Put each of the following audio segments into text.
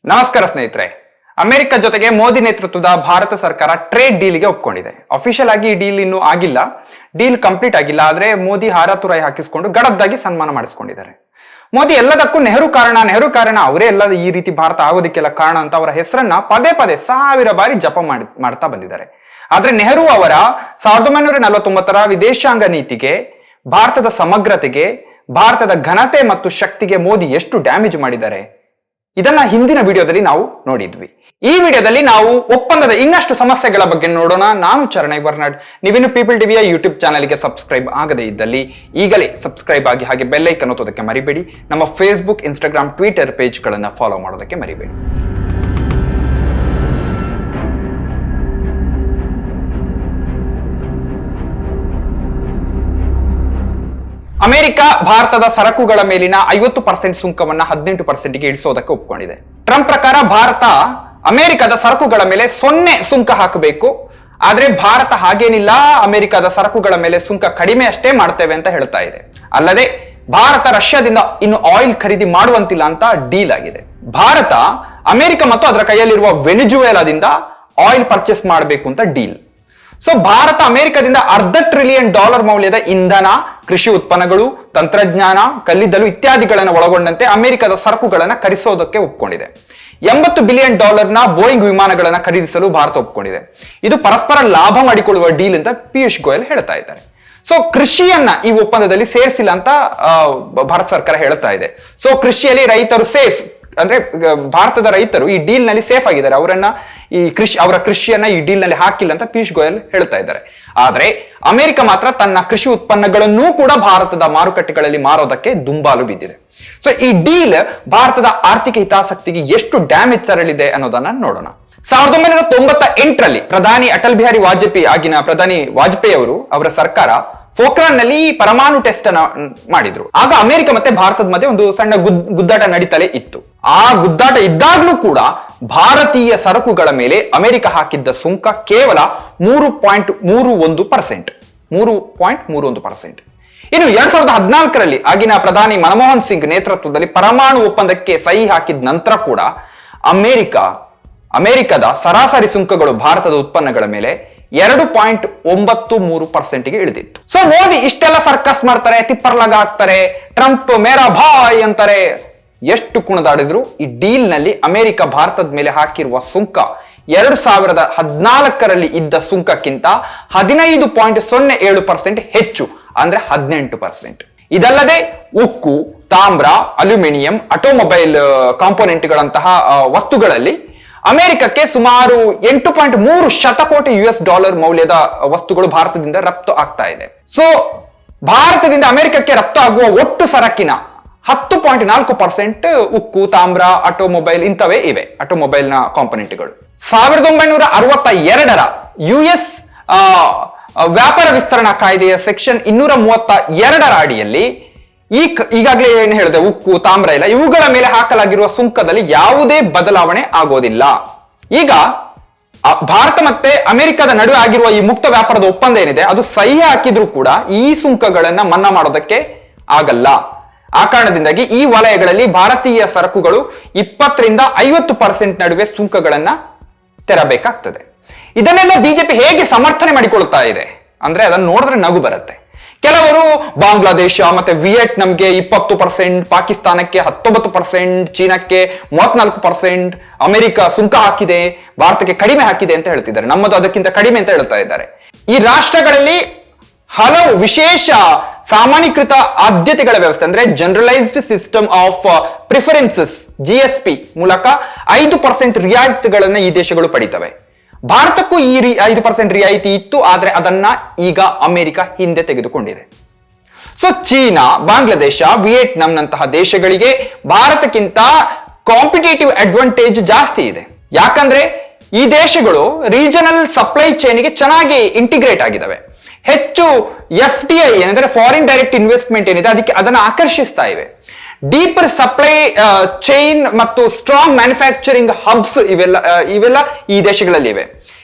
ನಮಸ್ಕಾರ ಸ್ನೇಹಿತರೆ. ಅಮೆರಿಕ ಜೊತೆಗೆ ಮೋದಿ ನೇತೃತ್ವದ ಭಾರತ ಸರ್ಕಾರ ಟ್ರೇಡ್ ಡೀಲ್ಗೆ ಒಪ್ಕೊಂಡಿದೆ. ಅಫಿಷಿಯಲ್ ಆಗಿ ಈ ಡೀಲ್ ಇನ್ನೂ ಆಗಿಲ್ಲ, ಡೀಲ್ ಕಂಪ್ಲೀಟ್ ಆಗಿಲ್ಲ. ಆದ್ರೆ ಮೋದಿ ಹಾರತುರಾಯಿ ಹಾಕಿಸ್ಕೊಂಡು ಗಡದ್ದಾಗಿ ಸನ್ಮಾನ ಮಾಡಿಸ್ಕೊಂಡಿದ್ದಾರೆ. ಮೋದಿ ಎಲ್ಲದಕ್ಕೂ ನೆಹರು ಕಾರಣ ಅವರೇ ಎಲ್ಲ ಈ ರೀತಿ ಭಾರತ ಆಗೋದಕ್ಕೆಲ್ಲ ಕಾರಣ ಅಂತ ಅವರ ಹೆಸರನ್ನ ಪದೇ ಪದೇ 1000 ಬಾರಿ ಜಪ ಮಾಡ್ತಾ ಬಂದಿದ್ದಾರೆ. ಆದ್ರೆ ನೆಹರು ಅವರ 1949ರ ವಿದೇಶಾಂಗ ನೀತಿಗೆ, ಭಾರತದ ಸಮಗ್ರತೆಗೆ, ಭಾರತದ ಘನತೆ ಮತ್ತು ಶಕ್ತಿಗೆ ಮೋದಿ ಎಷ್ಟು ಡ್ಯಾಮೇಜ್ ಮಾಡಿದ್ದಾರೆ ಇದನ್ನ ಹಿಂದಿನ ವಿಡಿಯೋದಲ್ಲಿ ನಾವು ನೋಡಿದ್ವಿ. ಈ ವಿಡಿಯೋದಲ್ಲಿ ನಾವು ಒಪ್ಪಂದದ ಇನ್ನಷ್ಟು ಸಮಸ್ಯೆಗಳ ಬಗ್ಗೆ ನೋಡೋಣ. ನಾನು ಚರಣೈ ಬರ್ನಾಡ್. ನೀವಿನ್ನು ಪೀಪಲ್ ಟಿವಿಯ ಯೂಟ್ಯೂಬ್ ಚಾನೆಲ್ಗೆ ಸಬ್ಸ್ಕ್ರೈಬ್ ಆಗದೇ ಇದ್ದಲ್ಲಿ ಈಗಲೇ ಸಬ್ಸ್ಕ್ರೈಬ್ ಆಗಿ, ಹಾಗೆ ಬೆಲ್ ಐಕನ್ ಒತ್ತೋದಕ್ಕೆ ಮರಿಬೇಡಿ. ನಮ್ಮ ಫೇಸ್ಬುಕ್, ಇನ್ಸ್ಟಾಗ್ರಾಮ್, ಟ್ವಿಟರ್ ಪೇಜ್ಗಳನ್ನ ಫಾಲೋ ಮಾಡೋದಕ್ಕೆ ಮರಿಬೇಡಿ. ಅಮೆರಿಕ ಭಾರತದ ಸರಕುಗಳ ಮೇಲಿನ 50% ಸುಂಕವನ್ನ 18%ಗೆ ಇಳಿಸೋದಕ್ಕೆ ಒಪ್ಕೊಂಡಿದೆ. ಟ್ರಂಪ್ ಪ್ರಕಾರ ಭಾರತ ಅಮೆರಿಕದ ಸರಕುಗಳ ಮೇಲೆ 0 ಸುಂಕ ಹಾಕಬೇಕು. ಆದ್ರೆ ಭಾರತ ಹಾಗೇನಿಲ್ಲ, ಅಮೆರಿಕದ ಸರಕುಗಳ ಮೇಲೆ ಸುಂಕ ಕಡಿಮೆ ಅಷ್ಟೇ ಮಾಡ್ತೇವೆ ಅಂತ ಹೇಳ್ತಾ ಇದೆ. ಅಲ್ಲದೆ ಭಾರತ ರಷ್ಯಾದಿಂದ ಇನ್ನು ಆಯಿಲ್ ಖರೀದಿ ಮಾಡುವಂತಿಲ್ಲ ಅಂತ ಡೀಲ್ ಆಗಿದೆ. ಭಾರತ ಅಮೆರಿಕ ಮತ್ತು ಅದರ ಕೈಯಲ್ಲಿರುವ ವೆನಿಜುವೆಲಾದಿಂದ ಆಯಿಲ್ ಪರ್ಚೇಸ್ ಮಾಡಬೇಕು ಅಂತ ಡೀಲ್. ಸೊ ಭಾರತ ಅಮೆರಿಕದಿಂದ $1/2 ಟ್ರಿಲಿಯನ್ ಮೌಲ್ಯದ ಇಂಧನ, ಕೃಷಿ ಉತ್ಪನ್ನಗಳು, ತಂತ್ರಜ್ಞಾನ, ಕಲ್ಲಿದ್ದಲು ಇತ್ಯಾದಿಗಳನ್ನು ಒಳಗೊಂಡಂತೆ ಅಮೆರಿಕದ ಸರಕುಗಳನ್ನು ಖರೀದಿಸೋದಕ್ಕೆ ಒಪ್ಕೊಂಡಿದೆ. $80 ಬಿಲಿಯನ್ ಬೋಯಿಂಗ್ ವಿಮಾನಗಳನ್ನು ಖರೀದಿಸಲು ಭಾರತ ಒಪ್ಕೊಂಡಿದೆ. ಇದು ಪರಸ್ಪರ ಲಾಭ ಮಾಡಿಕೊಳ್ಳುವ ಡೀಲ್ ಅಂತ ಪಿಯೂಷ್ ಗೋಯಲ್ ಹೇಳ್ತಾ ಇದ್ದಾರೆ. ಸೊ ಕೃಷಿಯನ್ನ ಈ ಒಪ್ಪಂದದಲ್ಲಿ ಸೇರಿಸಿಲ್ಲ ಅಂತ ಭಾರತ ಸರ್ಕಾರ ಹೇಳ್ತಾ ಇದೆ. ಸೊ ಕೃಷಿಯಲ್ಲಿ ರೈತರು ಸೇಫ್, ಅಂದ್ರೆ ಭಾರತದ ರೈತರು ಈ ಡೀಲ್ ನಲ್ಲಿ ಸೇಫ್ ಆಗಿದ್ದಾರೆ. ಅವರ ಕೃಷಿಯನ್ನ ಈ ಡೀಲ್ ನಲ್ಲಿ ಹಾಕಿಲ್ಲ ಅಂತ ಪಿಯೂಷ್ ಗೋಯಲ್ ಹೇಳ್ತಾ ಇದ್ದಾರೆ. ಆದ್ರೆ ಅಮೆರಿಕ ಮಾತ್ರ ತನ್ನ ಕೃಷಿ ಉತ್ಪನ್ನಗಳನ್ನೂ ಕೂಡ ಭಾರತದ ಮಾರುಕಟ್ಟೆಗಳಲ್ಲಿ ಮಾರೋದಕ್ಕೆ ದುಂಬಾಲು ಬಿದ್ದಿದೆ. ಸೊ ಈ ಡೀಲ್ ಭಾರತದ ಆರ್ಥಿಕ ಹಿತಾಸಕ್ತಿಗೆ ಎಷ್ಟು ಡ್ಯಾಮೇಜ್ ತರಲಿದೆ ಅನ್ನೋದನ್ನ ನೋಡೋಣ. 1998ರಲ್ಲಿ ಪ್ರಧಾನಿ ಅಟಲ್ ಬಿಹಾರಿ ವಾಜಪೇಯಿ, ಆಗಿನ ಪ್ರಧಾನಿ ವಾಜಪೇಯಿ ಅವರ ಸರ್ಕಾರ ಪೋಖ್ರಾನ್ ನಲ್ಲಿ ಪರಮಾಣು ಟೆಸ್ಟ್ ಅನ್ನ ಮಾಡಿದ್ರು. ಆಗ ಅಮೆರಿಕ ಮತ್ತೆ ಭಾರತದ ಮಧ್ಯೆ ಒಂದು ಸಣ್ಣ ಗುದ್ದಾಟ ನಡೀತಲೇ ಇತ್ತು. ಆ ಗುದ್ದಾಟ ಇದ್ದಾಗ್ಲೂ ಕೂಡ ಭಾರತೀಯ ಸರಕುಗಳ ಮೇಲೆ ಅಮೆರಿಕ ಹಾಕಿದ್ದ ಸುಂಕ ಕೇವಲ 3.31%. ಇನ್ನು 2014ರಲ್ಲಿ ಆಗಿನ ಪ್ರಧಾನಿ ಮನಮೋಹನ್ ಸಿಂಗ್ ನೇತೃತ್ವದಲ್ಲಿ ಪರಮಾಣು ಒಪ್ಪಂದಕ್ಕೆ ಸಹಿ ಹಾಕಿದ ನಂತರ ಕೂಡ ಅಮೆರಿಕದ ಸರಾಸರಿ ಸುಂಕಗಳು ಭಾರತದ ಉತ್ಪನ್ನಗಳ ಮೇಲೆ 2.93%ಗೆ ಇಳಿದಿತ್ತು. ಸೊ ಮೋದಿ ಇಷ್ಟೆಲ್ಲ ಸರ್ಕಸ್ ಮಾಡ್ತಾರೆ, ತಿಪ್ಪರ್ಲಾಗ ಹಾಕ್ತಾರೆ, ಟ್ರಂಪ್ ಮೇರಾ ಭಾಯ್ ಅಂತಾರೆ. ಎಷ್ಟು ಕುಣಿದಾಡಿದ್ರು ಈ ಡೀಲ್ ನಲ್ಲಿ ಅಮೆರಿಕ ಭಾರತದ ಮೇಲೆ ಹಾಕಿರುವ ಸುಂಕ 2014ರಲ್ಲಿ ಇದ್ದ ಸುಂಕಕ್ಕಿಂತ 15.07% ಹೆಚ್ಚು, ಅಂದ್ರೆ 18%. ಇದಲ್ಲದೆ ಉಕ್ಕು, ತಾಮ್ರ, ಅಲ್ಯೂಮಿನಿಯಂ, ಆಟೋಮೊಬೈಲ್ ಕಾಂಪೋನೆಂಟ್ಗಳಂತಹ ವಸ್ತುಗಳಲ್ಲಿ ಅಮೆರಿಕಕ್ಕೆ ಸುಮಾರು $8.3 ಕೋಟಿ ಮೌಲ್ಯದ ವಸ್ತುಗಳು ಭಾರತದಿಂದ ರಫ್ತು ಆಗ್ತಾ ಇದೆ. ಸೊ ಭಾರತದಿಂದ ಅಮೆರಿಕಕ್ಕೆ ರಫ್ತು ಆಗುವ ಒಟ್ಟು ಸರಕಿನ 10.4% ಉಕ್ಕು, ತಾಮ್ರ, ಆಟೋಮೊಬೈಲ್ ಇಂಥವೇ ಇವೆ, ಆಟೋಮೊಬೈಲ್ನ ಕಾಂಪೊನೆಂಟ್ಗಳು. 1962ರ US ವ್ಯಾಪಾರ ವಿಸ್ತರಣಾ ಕಾಯ್ದೆಯ ಸೆಕ್ಷನ್ 232ರ ಅಡಿಯಲ್ಲಿ ಈಗಾಗಲೇ ಏನು ಹೇಳಿದೆ, ಉಕ್ಕು, ತಾಮ್ರ ಇಲ್ಲ, ಇವುಗಳ ಮೇಲೆ ಹಾಕಲಾಗಿರುವ ಸುಂಕದಲ್ಲಿ ಯಾವುದೇ ಬದಲಾವಣೆ ಆಗೋದಿಲ್ಲ. ಈಗ ಭಾರತ ಮತ್ತೆ ಅಮೆರಿಕದ ನಡುವೆ ಆಗಿರುವ ಈ ಮುಕ್ತ ವ್ಯಾಪಾರದ ಒಪ್ಪಂದ ಏನಿದೆ, ಅದು ಸಹಿ ಹಾಕಿದ್ರೂ ಕೂಡ ಈ ಸುಂಕಗಳನ್ನ ಮನ್ನಾ ಮಾಡೋದಕ್ಕೆ ಆಗಲ್ಲ. ಆ ಕಾರಣದಿಂದಾಗಿ ಈ ವಲಯಗಳಲ್ಲಿ ಭಾರತೀಯ ಸರಕುಗಳು 20ರಿಂದ 50% ನಡುವೆ ಸುಂಕಗಳನ್ನ ತೆರಬೇಕಾಗ್ತದೆ. ಇದನ್ನೆಲ್ಲ ಬಿಜೆಪಿ ಹೇಗೆ ಸಮರ್ಥನೆ ಮಾಡಿಕೊಳ್ತಾ ಇದೆ ಅಂದ್ರೆ ಅದನ್ನು ನೋಡಿದ್ರೆ ನಗು ಬರುತ್ತೆ. ಕೆಲವರು ಬಾಂಗ್ಲಾದೇಶ ಮತ್ತೆ ವಿಯೆಟ್ನಾಂಗೆ 20%, ಪಾಕಿಸ್ತಾನಕ್ಕೆ 19%, ಚೀನಾಕ್ಕೆ 34%, ಅಮೆರಿಕ ಸುಂಕ ಹಾಕಿದೆ, ಭಾರತಕ್ಕೆ ಕಡಿಮೆ ಹಾಕಿದೆ ಅಂತ ಹೇಳ್ತಿದ್ದಾರೆ. ನಮ್ಮದು ಅದಕ್ಕಿಂತ ಕಡಿಮೆ ಅಂತ ಹೇಳ್ತಾ ಇದ್ದಾರೆ. ಈ ರಾಷ್ಟ್ರಗಳಲ್ಲಿ ಹಲವು ವಿಶೇಷ ಸಾಮಾನ್ಯೀಕೃತ ಆದ್ಯತೆಗಳ ವ್ಯವಸ್ಥೆ, ಅಂದ್ರೆ generalised system of preferences GSP ಮೂಲಕ 5% ರಿಯಾಯಿತಿಗಳನ್ನ ಈ ದೇಶಗಳು ಪಡಿತವೆ. ಭಾರತಕ್ಕೂ ಈ 5% ರಿಯಾಯಿತಿ ಇತ್ತು, ಆದ್ರೆ ಅದನ್ನ ಈಗ ಅಮೆರಿಕ ಹಿಂದೆ ತೆಗೆದುಕೊಂಡಿದೆ. ಸೊ ಚೀನಾ, ಬಾಂಗ್ಲಾದೇಶ, ವಿಯೆಟ್ನಾಂನಂತಹ ದೇಶಗಳಿಗೆ ಭಾರತಕ್ಕಿಂತ ಕಾಂಪಿಟೇಟಿವ್ ಅಡ್ವಾಂಟೇಜ್ ಜಾಸ್ತಿ ಇದೆ. ಯಾಕಂದ್ರೆ ಈ ದೇಶಗಳು ರೀಜನಲ್ ಸಪ್ಲೈ ಚೈನ್ಗೆ ಚೆನ್ನಾಗಿ ಇಂಟಿಗ್ರೇಟ್ ಆಗಿದ್ದಾವೆ. ಹೆಚ್ಚು FDI ಏನಂದ್ರೆ ಫಾರಿನ್ ಡೈರೆಕ್ಟ್ ಇನ್ವೆಸ್ಟ್ಮೆಂಟ್ ಏನಿದೆ ಅದನ್ನ ಆಕರ್ಷಿಸ್ತಾ ಇವೆ. ಡೀಪರ್ ಸಪ್ಲೈ ಚೈನ್ ಮತ್ತು ಸ್ಟ್ರಾಂಗ್ ಮ್ಯಾನುಫ್ಯಾಕ್ಚರಿಂಗ್ ಹಬ್ಸ್ ಇವೆಲ್ಲ ಈ ದೇಶಗಳಲ್ಲಿ ಇವೆ.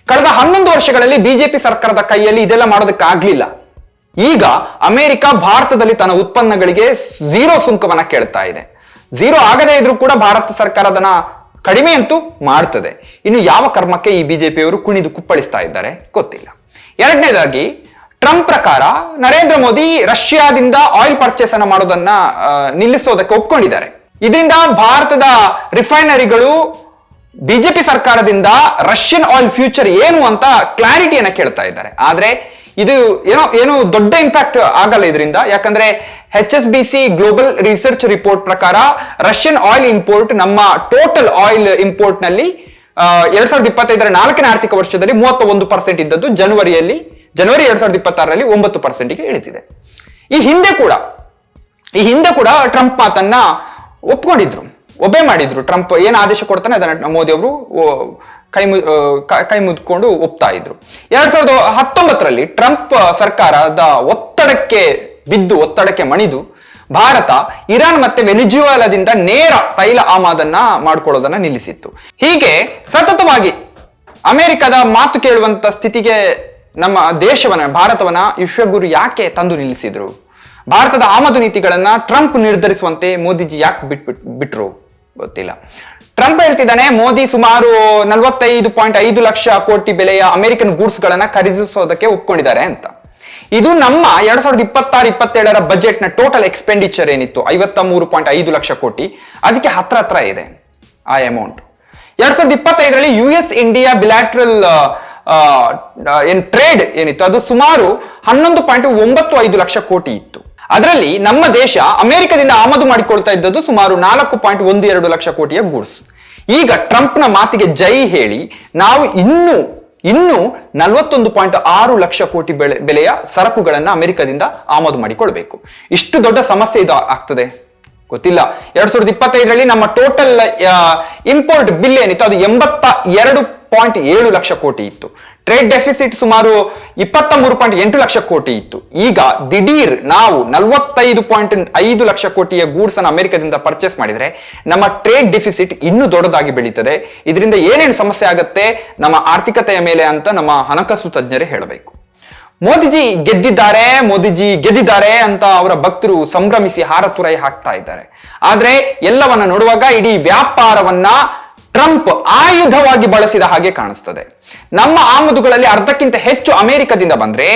ಕಳೆದ 11 ವರ್ಷಗಳಲ್ಲಿ ಬಿಜೆಪಿ ಸರ್ಕಾರದ ಕೈಯಲ್ಲಿ ಇದೆಲ್ಲ ಮಾಡೋದಕ್ಕಾಗ್ಲಿಲ್ಲ. ಈಗ ಅಮೆರಿಕ ಭಾರತದಲ್ಲಿ ತನ್ನ ಉತ್ಪನ್ನಗಳಿಗೆ 0 ಸುಂಕವನ್ನ ಕೇಳ್ತಾ ಇದೆ. 0 ಆಗದೇ ಇದ್ರೂ ಕೂಡ ಭಾರತ ಸರ್ಕಾರ ಅದನ್ನ ಕಡಿಮೆ ಅಂತೂ ಮಾಡ್ತದೆ. ಇನ್ನು ಯಾವ ಕರ್ಮಕ್ಕೆ ಈ ಬಿಜೆಪಿಯವರು ಕುಣಿದು ಕುಪ್ಪಳಿಸ್ತಾ ಇದ್ದಾರೆ ಗೊತ್ತಿಲ್ಲ. ಎರಡನೇದಾಗಿ ಟ್ರಂಪ್ ಪ್ರಕಾರ ನರೇಂದ್ರ ಮೋದಿ ರಷ್ಯಾದಿಂದ ಆಯಿಲ್ ಪರ್ಚೇಸ್ ಅನ್ನ ಮಾಡೋದನ್ನ ನಿಲ್ಲಿಸೋದಕ್ಕೆ ಒಪ್ಕೊಂಡಿದ್ದಾರೆ. ಇದರಿಂದ ಭಾರತದ ರಿಫೈನರಿಗಳು ಬಿಜೆಪಿ ಸರ್ಕಾರದಿಂದ ರಷ್ಯನ್ ಆಯಿಲ್ ಫ್ಯೂಚರ್ ಏನು ಅಂತ ಕ್ಲಾರಿಟಿಯನ್ನ ಕೇಳ್ತಾ ಇದ್ದಾರೆ. ಆದ್ರೆ ಇದು ಏನು ದೊಡ್ಡ ಇಂಪ್ಯಾಕ್ಟ್ ಆಗಲ್ಲ ಇದರಿಂದ. ಯಾಕಂದ್ರೆ HSBC ಗ್ಲೋಬಲ್ ರಿಸರ್ಚ್ ರಿಪೋರ್ಟ್ ಪ್ರಕಾರ ರಷ್ಯನ್ ಆಯಿಲ್ ಇಂಪೋರ್ಟ್ ನಮ್ಮ ಟೋಟಲ್ ಆಯಿಲ್ ಇಂಪೋರ್ಟ್ ನಲ್ಲಿ 2025 4ನೇ ಆರ್ಥಿಕ ವರ್ಷದಲ್ಲಿ 31% ಇದ್ದದ್ದು ಜನವರಿ 2026ರಲ್ಲಿ 9%ಗೆ ಇಳಿದಿದೆ. ಈ ಹಿಂದೆ ಕೂಡ ಟ್ರಂಪ್ ಮಾತನ್ನ ಒಬ್ಬೆ ಮಾಡಿದ್ರು. ಟ್ರಂಪ್ ಏನ್ ಆದೇಶ ಕೊಡ್ತಾನೆ ಅದನ್ನ ಮೋದಿ ಅವರು ಕೈ ಮುದ್ಕೊಂಡು ಒಪ್ತಾ ಇದ್ರು. 2019ರಲ್ಲಿ ಟ್ರಂಪ್ ಸರ್ಕಾರದ ಒತ್ತಡಕ್ಕೆ ಮಣಿದು ಭಾರತ ಇರಾನ್ ಮತ್ತೆ ವೆನಿಜುವೆಲಾದಿಂದ ನೇರ ತೈಲ ಆಮದನ್ನ ಮಾಡ್ಕೊಳ್ಳೋದನ್ನ ನಿಲ್ಲಿಸಿತ್ತು. ಹೀಗೆ ಸತತವಾಗಿ ಅಮೆರಿಕದ ಮಾತು ಕೇಳುವಂತ ಸ್ಥಿತಿಗೆ ನಮ್ಮ ಭಾರತವನ್ನ ವಿಶ್ವಗುರು ಯಾಕೆ ತಂದು ನಿಲ್ಲಿಸಿದ್ರು? ಭಾರತದ ಆಮದು ನೀತಿಗಳನ್ನ ಟ್ರಂಪ್ ನಿರ್ಧರಿಸುವಂತೆ ಮೋದಿಜಿ ಯಾಕೆ ಬಿಟ್ರು ಗೊತ್ತಿಲ್ಲ. ಟ್ರಂಪ್ ಹೇಳ್ತಿದ್ದಾನೆ ಮೋದಿ ಸುಮಾರು 45.5 ಲಕ್ಷ ಕೋಟಿ ಬೆಲೆಯ ಅಮೆರಿಕನ್ ಗೂಡ್ಸ್ ಗಳನ್ನ ಖರೀದಿಸೋದಕ್ಕೆ ಒಪ್ಕೊಂಡಿದ್ದಾರೆ ಅಂತ. ಇದು ನಮ್ಮ 2026-27 ಬಜೆಟ್ ನ ಟೋಟಲ್ ಎಕ್ಸ್ಪೆಂಡಿಚರ್ ಏನಿತ್ತು 53.5 ಲಕ್ಷ ಕೋಟಿ, ಅದಕ್ಕೆ ಹತ್ರ ಇದೆ ಆ ಅಮೌಂಟ್. 2025ರಲ್ಲಿ US ಇಂಡಿಯಾ ಬಿಲಾಟ್ರಲ್ ಟ್ರೇಡ್ ಏನಿತ್ತು ಅದು ಸುಮಾರು 11.95 ಲಕ್ಷ ಕೋಟಿ ಇತ್ತು. ಅದರಲ್ಲಿ ನಮ್ಮ ದೇಶ ಅಮೆರಿಕದಿಂದ ಆಮದು ಮಾಡಿಕೊಳ್ತಾ ಇದ್ದದ್ದು ಸುಮಾರು 4.12 ಲಕ್ಷ ಕೋಟಿಯ ಗೂಡ್ಸ್. ಈಗ ಟ್ರಂಪ್ನ ಮಾತಿಗೆ ಜೈ ಹೇಳಿ ನಾವು ಇನ್ನು 41.6 ಲಕ್ಷ ಕೋಟಿ ಬೆಲೆಯ ಸರಕುಗಳನ್ನ ಅಮೆರಿಕದಿಂದ ಆಮದು ಮಾಡಿಕೊಳ್ಬೇಕು. ಇಷ್ಟು ದೊಡ್ಡ ಸಮಸ್ಯೆ ಇದು ಆಗ್ತದೆ ಗೊತ್ತಿಲ್ಲ. 2025ರಲ್ಲಿ ನಮ್ಮ ಟೋಟಲ್ ಇಂಪೋರ್ಟ್ ಬಿಲ್ ಏನಿತ್ತು ಅದು 82.7 ಲಕ್ಷ ಕೋಟಿ ಇತ್ತು. ಟ್ರೇಡ್ ಡೆಫಿಸಿಟ್ ಸುಮಾರು 23.8 ಲಕ್ಷ ಕೋಟಿ ಇತ್ತು. ಈಗ ದಿಢೀರ್ ನಾವು 45.5 ಲಕ್ಷ ಕೋಟಿಯ ಗೂಡ್ಸ್ ಅನ್ನು ಅಮೆರಿಕದಿಂದ ಪರ್ಚೇಸ್ ಮಾಡಿದ್ರೆ ನಮ್ಮ ಟ್ರೇಡ್ ಡೆಫಿಸಿಟ್ ಇನ್ನೂ ದೊಡ್ಡದಾಗಿ ಬೆಳೀತದೆ. ಇದರಿಂದ ಏನೇನು ಸಮಸ್ಯೆ ಆಗುತ್ತೆ ನಮ್ಮ ಆರ್ಥಿಕತೆಯ ಮೇಲೆ ಅಂತ ನಮ್ಮ ಹಣಕಾಸು ತಜ್ಞರೇ ಹೇಳಬೇಕು. ಮೋದಿಜಿ ಗೆದ್ದಿದ್ದಾರೆ ಅಂತ ಅವರ ಭಕ್ತರು ಸಂಭ್ರಮಿಸಿ ಹಾರತುರೈ ಹಾಕ್ತಾ ಇದ್ದಾರೆ. ಆದ್ರೆ ಎಲ್ಲವನ್ನ ನೋಡುವಾಗ ಇಡೀ ವ್ಯಾಪಾರವನ್ನ ಟ್ರಂಪ್ ಆಯುಧವಾಗಿ ಬಳಸಿದ ಹಾಗೆ ಕಾಣಿಸ್ತದೆ. ನಮ್ಮ ಆಮದುಗಳಲ್ಲಿ ಅರ್ಧಕ್ಕಿಂತ ಹೆಚ್ಚು ಅಮೆರಿಕದಿಂದ ಬಂದ್ರೆ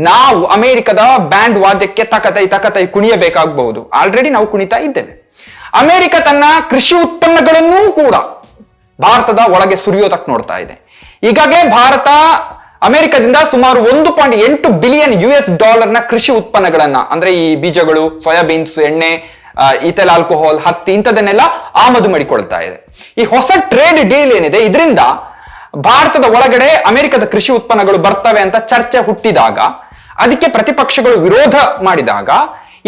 ನಾವು ಅಮೆರಿಕದ ಬ್ಯಾಂಡ್ ವಾದ್ಯಕ್ಕೆ ತಕತೈ ಕುಣಿಯಬೇಕಾಗಬಹುದು. ಆಲ್ರೆಡಿ ನಾವು ಕುಣಿತಾ ಇದ್ದೇವೆ. ಅಮೆರಿಕ ತನ್ನ ಕೃಷಿ ಉತ್ಪನ್ನಗಳನ್ನೂ ಕೂಡ ಭಾರತದ ಒಳಗೆ ಸುರಿಯೋದಕ್ಕೆ ನೋಡ್ತಾ ಇದೆ. ಈಗಾಗಲೇ ಭಾರತ ಅಮೆರಿಕದಿಂದ ಸುಮಾರು 1.8 ಬಿಲಿಯನ್ US$ ಕೃಷಿ ಉತ್ಪನ್ನಗಳನ್ನ ಅಂದ್ರೆ ಈ ಬೀಜಗಳು, ಸೋಯಾಬೀನ್ಸ್, ಎಣ್ಣೆ, ಈಥೆಲ್ ಆಲ್ಕೋಹಾಲ್, ಹತ್ತಿ ಇಂಥದನ್ನೆಲ್ಲ ಆಮದು ಮಾಡಿಕೊಳ್ತಾ ಇದೆ. ಈ ಹೊಸ ಟ್ರೇಡ್ ಡೀಲ್ ಏನಿದೆ ಇದರಿಂದ ಭಾರತದ ಒಳಗಡೆ ಅಮೆರಿಕದ ಕೃಷಿ ಉತ್ಪನ್ನಗಳು ಬರ್ತವೆ ಅಂತ ಚರ್ಚೆ ಹುಟ್ಟಿದಾಗ ಅದಕ್ಕೆ ಪ್ರತಿಪಕ್ಷಗಳು ವಿರೋಧ ಮಾಡಿದಾಗ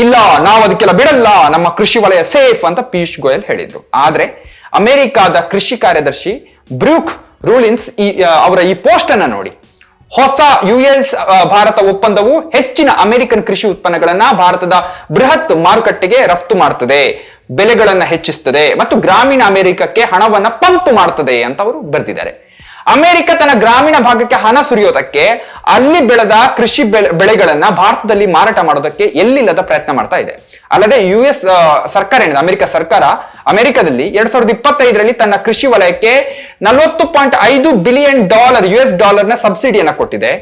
ಇಲ್ಲ ನಾವು ಅದಕ್ಕೆಲ್ಲ ಬಿಡಲ್ಲ, ನಮ್ಮ ಕೃಷಿ ವಲಯ ಸೇಫ್ ಅಂತ ಪಿಯೂಷ್ ಗೋಯಲ್ ಹೇಳಿದ್ರು. ಆದ್ರೆ ಅಮೆರಿಕದ ಕೃಷಿ ಕಾರ್ಯದರ್ಶಿ ಬ್ರೂಕ್ ರೂಲಿನ್ಸ್ ಅವರ ಈ ಪೋಸ್ಟ್ ಅನ್ನ ನೋಡಿ, ಹೊಸ US ಭಾರತ ಒಪ್ಪಂದವು ಹೆಚ್ಚಿನ ಅಮೆರಿಕನ್ ಕೃಷಿ ಉತ್ಪನ್ನಗಳನ್ನ ಭಾರತದ ಬೃಹತ್ ಮಾರುಕಟ್ಟೆಗೆ ರಫ್ತು ಮಾಡ್ತದೆ, ಬೆಲೆಗಳನ್ನ ಹೆಚ್ಚಿಸ್ತದೆ ಮತ್ತು ಗ್ರಾಮೀಣ ಅಮೆರಿಕಕ್ಕೆ ಹಣವನ್ನ ಪಂಪ್ ಮಾಡ್ತದೆ ಅಂತ ಅವರು ಬರೆದಿದ್ದಾರೆ. ಅಮೆರಿಕ ತನ್ನ ಗ್ರಾಮೀಣ ಭಾಗಕ್ಕೆ ಹಣ ಸುರಿಯೋದಕ್ಕೆ ಅಲ್ಲಿ ಬೆಳೆದ ಕೃಷಿ ಬೆಳೆಗಳನ್ನ ಭಾರತದಲ್ಲಿ ಮಾರಾಟ ಮಾಡೋದಕ್ಕೆ ಎಲ್ಲಿಲ್ಲದ ಪ್ರಯತ್ನ ಮಾಡ್ತಾ ಇದೆ. ಅಲ್ಲದೆ US ಸರ್ಕಾರ ಏನಿದೆ ಅಮೆರಿಕ ಸರ್ಕಾರ ಅಮೆರಿಕದಲ್ಲಿ 2025ರಲ್ಲಿ ತನ್ನ ಕೃಷಿ ವಲಯಕ್ಕೆ $40.5 ಬಿಲಿಯನ್ US$ ಸಬ್ಸಿಡಿಯನ್ನ ಕೊಟ್ಟಿದೆ.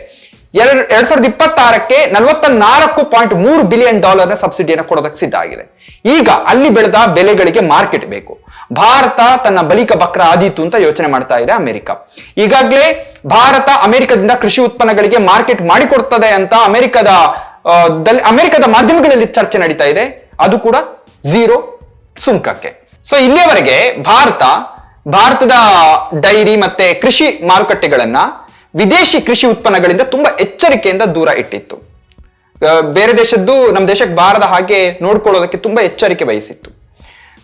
2026ಕ್ಕೆ $44.3 ಬಿಲಿಯನ್ ಸಬ್ಸಿಡಿಯನ್ನು ಕೊಡೋದಕ್ಕೆ ಸಿದ್ಧ ಆಗಿದೆ. ಈಗ ಅಲ್ಲಿ ಬೆಳೆದ ಬೆಲೆಗಳಿಗೆ ಮಾರ್ಕೆಟ್ ಬೇಕು. ಭಾರತ ತನ್ನ ಬಲಿಕ ಬಕ್ರ ಆದೀತು ಅಂತ ಯೋಚನೆ ಮಾಡ್ತಾ ಇದೆ ಅಮೆರಿಕ. ಈಗಾಗಲೇ ಭಾರತ ಅಮೆರಿಕದಿಂದ ಕೃಷಿ ಉತ್ಪನ್ನಗಳಿಗೆ ಮಾರ್ಕೆಟ್ ಮಾಡಿಕೊಡ್ತದೆ ಅಂತ ಅಮೆರಿಕದ ಮಾಧ್ಯಮಗಳಲ್ಲಿ ಚರ್ಚೆ ನಡೀತಾ ಇದೆ. ಅದು ಕೂಡ 0 ಸುಂಕಕ್ಕೆ. ಸೊ ಇಲ್ಲಿಯವರೆಗೆ ಭಾರತದ ಡೈರಿ ಮತ್ತೆ ಕೃಷಿ ಮಾರುಕಟ್ಟೆಗಳನ್ನ ವಿದೇಶಿ ಕೃಷಿ ಉತ್ಪನ್ನಗಳಿಂದ ತುಂಬಾ ಎಚ್ಚರಿಕೆಯಿಂದ ದೂರ ಇಟ್ಟಿತ್ತು. ಬೇರೆ ದೇಶದ್ದು ನಮ್ಮ ದೇಶಕ್ಕೆ ಬಾರದ ಹಾಗೆ ನೋಡ್ಕೊಳ್ಳೋದಕ್ಕೆ ತುಂಬಾ ಎಚ್ಚರಿಕೆ ವಹಿಸಿತ್ತು.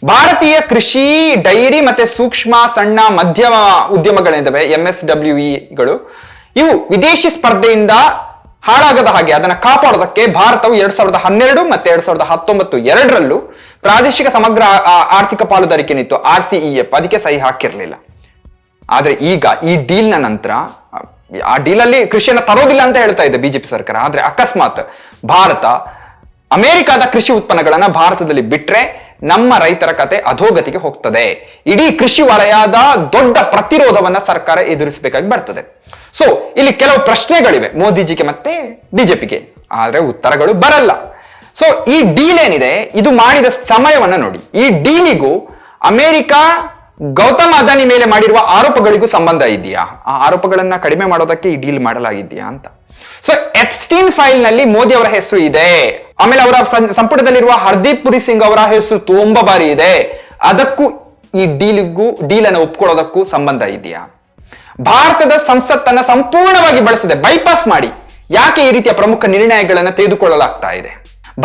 ಭಾರತೀಯ ಕೃಷಿ, ಡೈರಿ ಮತ್ತೆ ಸೂಕ್ಷ್ಮ ಸಣ್ಣ ಮಧ್ಯಮ ಉದ್ಯಮಗಳಿದ್ದಾವೆ MSWEಗಳು, ಇವು ವಿದೇಶಿ ಸ್ಪರ್ಧೆಯಿಂದ ಹಾಳಾಗದ ಹಾಗೆ ಅದನ್ನ ಕಾಪಾಡೋದಕ್ಕೆ ಭಾರತವು 2012 ಮತ್ತೆ 2019 ಎರಡರಲ್ಲೂ ಪ್ರಾದೇಶಿಕ ಸಮಗ್ರ ಆರ್ಥಿಕ ಪಾಲುದಾರಿಕೆ ನಿತ್ತು RCEP ಅದಕ್ಕೆ ಸಹಿ ಹಾಕಿರ್ಲಿಲ್ಲ. ಆದ್ರೆ ಈಗ ಈ ಡೀಲ್ ನ ನಂತರ ಆ ಡೀಲ್ ಅಲ್ಲಿ ಕೃಷಿಯನ್ನ ತರೋದಿಲ್ಲ ಅಂತ ಹೇಳ್ತಾ ಇದೆ ಬಿಜೆಪಿ ಸರ್ಕಾರ. ಆದ್ರೆ ಅಕಸ್ಮಾತ್ ಭಾರತ ಅಮೆರಿಕದ ಕೃಷಿ ಉತ್ಪನ್ನಗಳನ್ನ ಭಾರತದಲ್ಲಿ ಬಿಟ್ರೆ ನಮ್ಮ ರೈತರ ಕತೆ ಅಧೋಗತಿಗೆ ಹೋಗ್ತದೆ. ಇಡೀ ಕೃಷಿ ವಲಯದ ದೊಡ್ಡ ಪ್ರತಿರೋಧವನ್ನ ಸರ್ಕಾರ ಎದುರಿಸಬೇಕಾಗಿ ಬರ್ತದೆ. ಸೊ ಇಲ್ಲಿ ಕೆಲವು ಪ್ರಶ್ನೆಗಳಿವೆ ಮೋದಿಜಿಗೆ ಮತ್ತೆ ಬಿಜೆಪಿಗೆ, ಆದ್ರೆ ಉತ್ತರಗಳು ಬರಲ್ಲ. ಸೊ ಈ ಡೀಲ್ ಏನಿದೆ, ಇದು ಮಾಡಿದ ಸಮಯವನ್ನ ನೋಡಿ. ಈ ಡೀಲಿಗೂ ಅಮೆರಿಕ ಗೌತಮ್ ಅದಾನಿ ಮೇಲೆ ಮಾಡಿರುವ ಆರೋಪಗಳಿಗೂ ಸಂಬಂಧ ಇದೆಯಾ? ಆ ಆರೋಪಗಳನ್ನ ಕಡಿಮೆ ಮಾಡೋದಕ್ಕೆ ಈ ಡೀಲ್ ಮಾಡಲಾಗಿದೆಯಾ ಅಂತ. ಸೊ ಎಪ್ಸ್ಟೀನ್ ಫೈಲ್ ನಲ್ಲಿ ಮೋದಿ ಅವರ ಹೆಸರು ಇದೆ, ಆಮೇಲೆ ಅವರ ಸಂಪುಟದಲ್ಲಿರುವ ಹರ್ದೀಪ್ ಪುರಿ ಸಿಂಗ್ ಅವರ ಹೆಸರು ತುಂಬಾ ಬಾರಿ ಇದೆ. ಅದಕ್ಕೂ ಈ ಡೀಲನ್ನು ಒಪ್ಕೊಳ್ಳೋದಕ್ಕೂ ಸಂಬಂಧ ಇದೆಯಾ? ಭಾರತದ ಸಂಸತ್ತನ್ನ ಸಂಪೂರ್ಣವಾಗಿ ಬಳಸದೆ ಬೈಪಾಸ್ ಮಾಡಿ ಯಾಕೆ ಈ ರೀತಿಯ ಪ್ರಮುಖ ನಿರ್ಣಯಗಳನ್ನು ತೆಗೆದುಕೊಳ್ಳಲಾಗ್ತಾ ಇದೆ?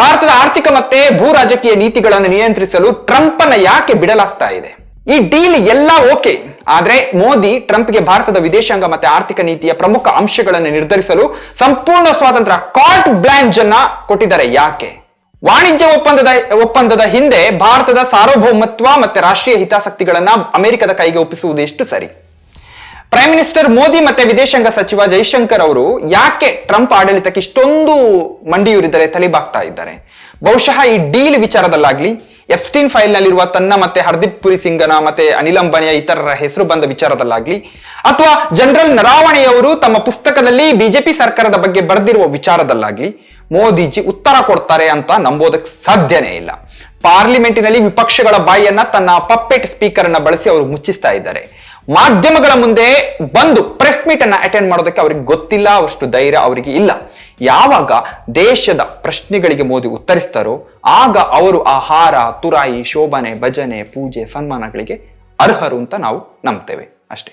ಭಾರತದ ಆರ್ಥಿಕ ಮತ್ತೆ ಭೂ ರಾಜಕೀಯ ನೀತಿಗಳನ್ನು ನಿಯಂತ್ರಿಸಲು ಟ್ರಂಪ್ ಅನ್ನ ಯಾಕೆ ಬಿಡಲಾಗ್ತಾ ಇದೆ? ಈ ಡೀಲ್ ಎಲ್ಲ ಓಕೆ, ಆದ್ರೆ ಮೋದಿ ಟ್ರಂಪ್ಗೆ ಭಾರತದ ವಿದೇಶಾಂಗ ಮತ್ತೆ ಆರ್ಥಿಕ ನೀತಿಯ ಪ್ರಮುಖ ಅಂಶಗಳನ್ನು ನಿರ್ಧರಿಸಲು ಸಂಪೂರ್ಣ ಸ್ವಾತಂತ್ರ್ಯ, ಕಾರ್ಟ್ ಬ್ಲಾಂಚ್ ಅನ್ನ ಕೊಟ್ಟಿದ್ದಾರೆ. ಯಾಕೆ? ವಾಣಿಜ್ಯ ಒಪ್ಪಂದದ ಹಿಂದೆ ಭಾರತದ ಸಾರ್ವಭೌಮತ್ವ ಮತ್ತೆ ರಾಷ್ಟ್ರೀಯ ಹಿತಾಸಕ್ತಿಗಳನ್ನ ಅಮೆರಿಕದ ಕೈಗೆ ಒಪ್ಪಿಸುವುದು ಎಷ್ಟು ಸರಿ? ಪ್ರೈಮ್ ಮಿನಿಸ್ಟರ್ ಮೋದಿ ಮತ್ತೆ ವಿದೇಶಾಂಗ ಸಚಿವ ಜೈಶಂಕರ್ ಅವರು ಯಾಕೆ ಟ್ರಂಪ್ ಆಡಳಿತಕ್ಕೆ ಇಷ್ಟೊಂದು ಮಂಡಿಯೂರಿದರೆ ತಲೆಬಾಗ್ತಾ ಇದ್ದಾರೆ? ಬಹುಶಃ ಈ ಡೀಲ್ ವಿಚಾರದಲ್ಲಾಗ್ಲಿ, ಎಪ್ಸ್ಟೀನ್ ಫೈಲ್ ನಲ್ಲಿರುವ ತನ್ನ ಮತ್ತೆ ಹರ್ದೀಪ್ ಪುರಿ ಸಿಂಗನ ಮತ್ತೆ ಅನಿಲ್ ಅಂಬಾನಿಯ ಇತರರ ಹೆಸರು ಬಂದ ವಿಚಾರದಲ್ಲಾಗ್ಲಿ, ಅಥವಾ ಜನರಲ್ ನರಾವಣೆಯವರು ತಮ್ಮ ಪುಸ್ತಕದಲ್ಲಿ ಬಿಜೆಪಿ ಸರ್ಕಾರದ ಬಗ್ಗೆ ಬರೆದಿರುವ ವಿಚಾರದಲ್ಲಾಗ್ಲಿ ಮೋದಿಜಿ ಉತ್ತರ ಕೊಡ್ತಾರೆ ಅಂತ ನಂಬೋದಕ್ಕೆ ಸಾಧ್ಯನೇ ಇಲ್ಲ. ಪಾರ್ಲಿಮೆಂಟಿನಲ್ಲಿ ವಿಪಕ್ಷಗಳ ಬಾಯಿಯನ್ನ ತನ್ನ ಪಪ್ಪೆಟ್ ಸ್ಪೀಕರ್ ಅನ್ನ ಬಳಸಿ ಅವರು ಮುಚ್ಚಿಸ್ತಾ ಇದ್ದಾರೆ. ಮಾಧ್ಯಮಗಳ ಮುಂದೆ ಬಂದು ಪ್ರೆಸ್ ಮೀಟ್ ಅನ್ನ ಅಟೆಂಡ್ ಮಾಡೋದಕ್ಕೆ ಅವ್ರಿಗೆ ಗೊತ್ತಿಲ್ಲ, ಅಷ್ಟು ಧೈರ್ಯ ಅವರಿಗೆ ಇಲ್ಲ. ಯಾವಾಗ ದೇಶದ ಪ್ರಶ್ನೆಗಳಿಗೆ ಮೋದಿ ಉತ್ತರಿಸ್ತಾರೋ ಆಗ ಅವರು ಆಹಾರ, ತುರಾಯಿ, ಶೋಭನೆ, ಭಜನೆ, ಪೂಜೆ, ಸನ್ಮಾನಗಳಿಗೆ ಅರ್ಹರು ಅಂತ ನಾವು ನಂಬ್ತೇವೆ ಅಷ್ಟೇ.